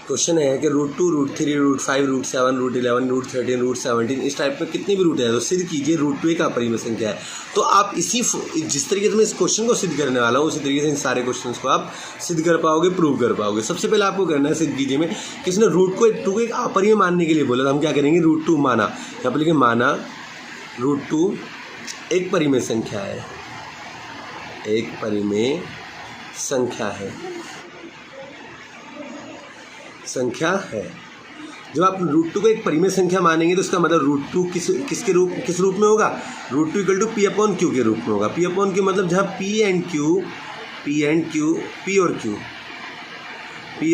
Question है कि √2, √3, √5, √7, √11, √13, √17 इस टाइप में कितनी भी रूट है तो सिद्ध कीजिए √2 एक अपरिमेय संख्या है। तो आप जिस तरीके से मैं इस क्वेश्चन को सिद्ध करने वाला हूँ उसी तरीके से इन सारे क्वेश्चंस को आप सिद्ध कर पाओगे, प्रूव कर पाओगे। सबसे पहले आपको करना है सिद्ध कीजिए में किसने √2 को एक अपरिमेय मानने के लिए बोला तो हम क्या करेंगे, √2 माना, यहाँ पर लिखे माना √2 एक परिमेय संख्या है, एक परिमेय संख्या है। जब आप √2 को एक परिमेय संख्या मानेंगे तो इसका मतलब √2 किस रूप में होगा, √2 = P/Q के रूप में होगा। P/Q मतलब जहाँ P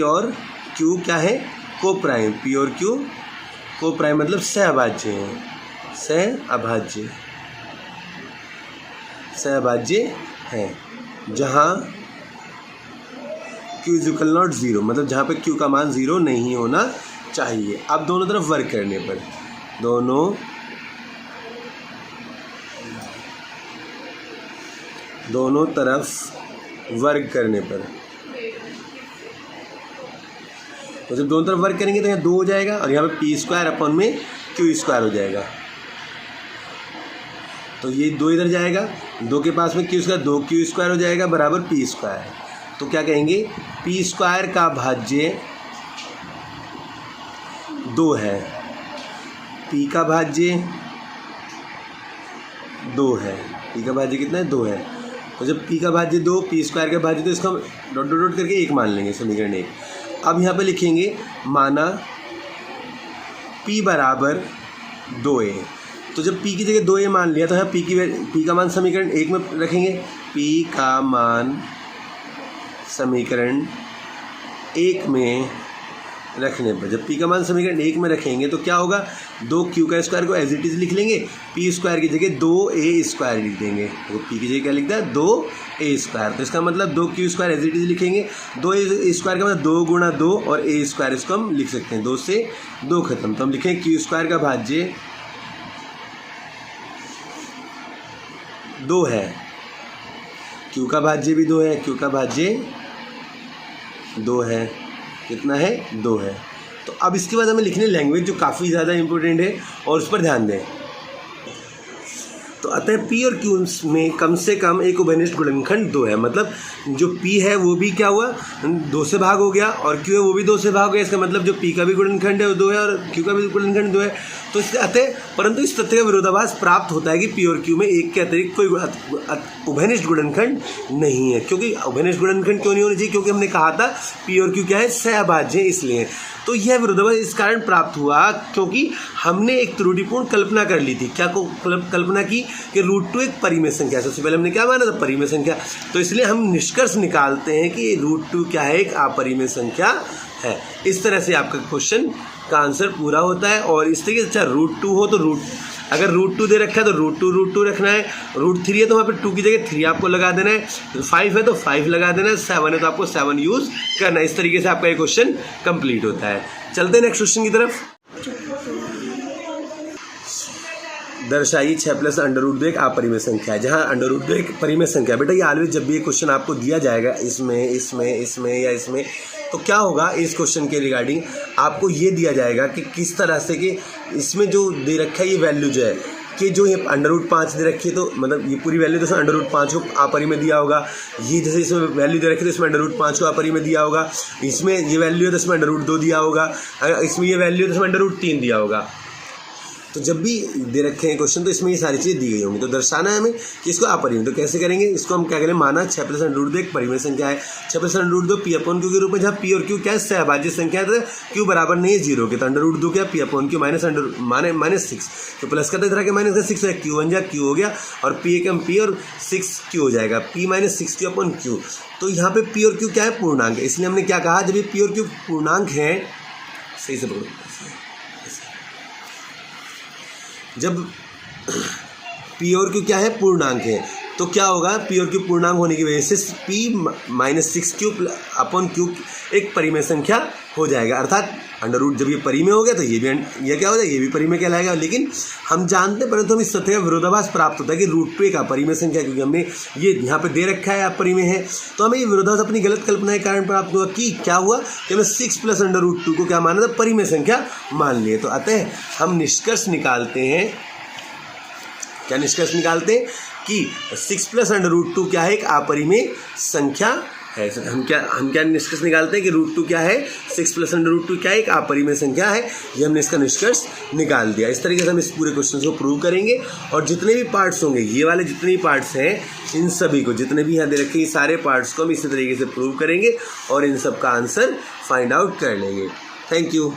और Q क्या है, को प्राइम, P और Q को प्राइम मतलब सहअभाज्य हैं, सहअभाज्य हैं, जहाँ Q = 0 मतलब जहाँ पे Q का मान 0 नहीं होना चाहिए। अब दोनों तरफ वर्क करने पर, दोनों तरफ वर्क करने पर, तो जब दोनों तरफ वर्क करेंगे तो यहाँ 2 हो जाएगा और यहाँ पे P² हो जाएगा। तो ये 2 इधर जाएगा, 2 के पास में Q², 2Q² हो जाएगा बराबर P²। तो क्या कहेंगे, P² का भाज्य 2 है, P का भाज्य 2 है, P का भाज्य कितना है, 2 है। तो जब P का भाज्य 2, P² का भाज्य 2, इसका डॉट डॉट डॉट करके 1 मान लेंगे, समीकरण 1। अब यहाँ पे लिखेंगे माना P बराबर 2a। तो जब P की जगह 2a मान लिया तो यहाँ P का मान समीकरण 1 में रखेंगे, P का मान समीकरण 1 में रखने पर, जब P का मान समीकरण 1 में रखेंगे तो क्या होगा, 2Q² को एज इट इज़ लिख लेंगे, P² की जगह 2a² लिख देंगे। तो P की जगह क्या लिखता है, 2a²। तो इसका मतलब 2Q² एज इट इज़ लिखेंगे, 2a² का मतलब 2 × 2 और a² इसको हम लिख सकते हैं, 2 से 2 खत्म। तो हम लिखेंगे Q² का भाज्य 2 है, Q का भाज्य भी 2 है, Q का भाज्य 2 है, कितना है, 2 है। तो अब इसके बाद हमें लिखने लैंग्वेज जो काफ़ी ज़्यादा इंपॉर्टेंट है और उस पर ध्यान दें। तो अतः P और Q में कम से कम एक उभयनिष्ठ गुणनखंड 2 है, मतलब जो P है वो भी क्या हुआ, 2 से भाग हो गया, और Q है वो भी 2 से भाग हो गया। इसका मतलब जो P का भी गुणनखंड है वो 2 है और Q का भी गुणनखंड 2 है। तो इसके अतः परंतु इस तथ्य का विरोधाभास प्राप्त होता है कि P और Q में एक के अतिरिक्त कोई उभयनिष्ठ गुणनखंड नहीं है। क्योंकि उभयनिष्ठ गुणनखंड क्यों नहीं होना चाहिए, क्योंकि हमने कहा था P और Q क्या है, सहअभाज्य है, इसलिए। तो यह विरोधाभास इस कारण प्राप्त हुआ क्योंकि हमने एक त्रुटिपूर्ण कल्पना कर ली थी। क्या कल्पना की कि √2 एक परिमेय संख्या है। सबसे पहले हमने क्या माना था, परिमेय संख्या। तो इसलिए हम निष्कर्ष निकालते हैं कि √2 क्या है, एक अपरिमेय संख्या है। इस तरह से आपका क्वेश्चन का आंसर पूरा होता है। और इस तरीके से √2 हो तो अगर √2 दे रखा है तो √2 रखना है, √3 है तो वहाँ पे 2 की जगह 3 आपको लगा देना है, 5 है तो 5 लगा देना है, 7 है तो आपको 7 यूज़ करना है। इस तरीके से आपका ये क्वेश्चन कंप्लीट होता है। चलते हैं नेक्स्ट क्वेश्चन की तरफ। दर्शाइए 6 + √2 एक अपरिमेय संख्या है। जहाँ √2 एक परिमेय संख्या है, बेटा ये ऑलवेज जब भी ये क्वेश्चन आपको दिया जाएगा इसमें या इसमें, तो क्या होगा, इस क्वेश्चन के रिगार्डिंग आपको ये दिया जाएगा कि किस तरह से कि इसमें जो दे रखा है ये वैल्यू जो है कि जो ये √5 दे रखी है, तो मतलब ये पूरी वैल्यू तो इसमें √5 को अपरिमेय दिया होगा। ये जैसे इसमें वैल्यू दे रखी है तो इसमें √5 को अपरिमेय दिया होगा। इसमें ये वैल्यू है तो इसमें √2 दिया होगा, अगर इसमें ये वैल्यू है तो इसमें √3 दिया होगा। तो जब भी दे रखे हैं क्वेश्चन तो इसमें ये सारी चीज़ें दी गई होंगी। तो दर्शाना है हमें कि इसको अपरिमेय। तो कैसे करेंगे, इसको हम क्या करें, माना 6 + √2 एक परिमेय संख्या है। 6 + √2 P/Q के रूप में, जहाँ P और Q क्या है, सहअभाज्य संख्या है। तो Q बराबर नहीं है 0 के, तो √2 क्या, P/Q -6, तो प्लस का तो इधर के -6 है, Q बन जाए, Q हो गया, और P एकम P और 6Q हो जाएगा, P -6Q/Q। तो यहाँ पे P और Q क्या है, पूर्णांक है। इसलिए हमने क्या कहा, जब ये P और Q पूर्णांक है, सही से बोलो, जब P और Q क्या है, पूर्णांक है, तो क्या होगा, P और Q पूर्णांक होने की वजह से P -6Q/Q एक परिमेय संख्या हो जाएगा। अर्थात अंडर रूट जब ये परिमेय हो गया तो ये क्या हो जाएगा, ये भी परिमेय कहलाएगा। लेकिन हम जानते हैं, परंतु हम इस तथ्य का विरोधाभास प्राप्त होता है कि रूट 2 एक अपरिमेय संख्या, क्योंकि हमने ये यहाँ पे दे रखा है अपरिमेय है, तो हमें ये विरोधाभास अपनी गलत कल्पना के कारण प्राप्त हुआ कि क्या हुआ कि हमें 6 प्लस अंडर रूट 2 को क्या माना था, परिमेय संख्या मान लिए। तो अतः हम निष्कर्ष निकालते हैं, क्या निष्कर्ष निकालते हैं कि 6 प्लस अंडर रूट 2 क्या है, एक अपरिमेय संख्या है। हम क्या निष्कर्ष निकालते हैं कि रूट 2 क्या है, 6 प्लस अंडर रूट 2 क्या है, एक अपरिमेय संख्या है। ये हमने इसका निष्कर्ष निकाल दिया। इस तरीके से हम इस पूरे क्वेश्चन को प्रूव करेंगे और जितने भी पार्ट्स होंगे, ये वाले जितने भी पार्ट्स हैं, इन सभी को, जितने भी यहाँ दे रखे ये सारे पार्ट्स को हम इसी तरीके से प्रूव करेंगे और इन सब का आंसर फाइंड आउट कर लेंगे। Thank you.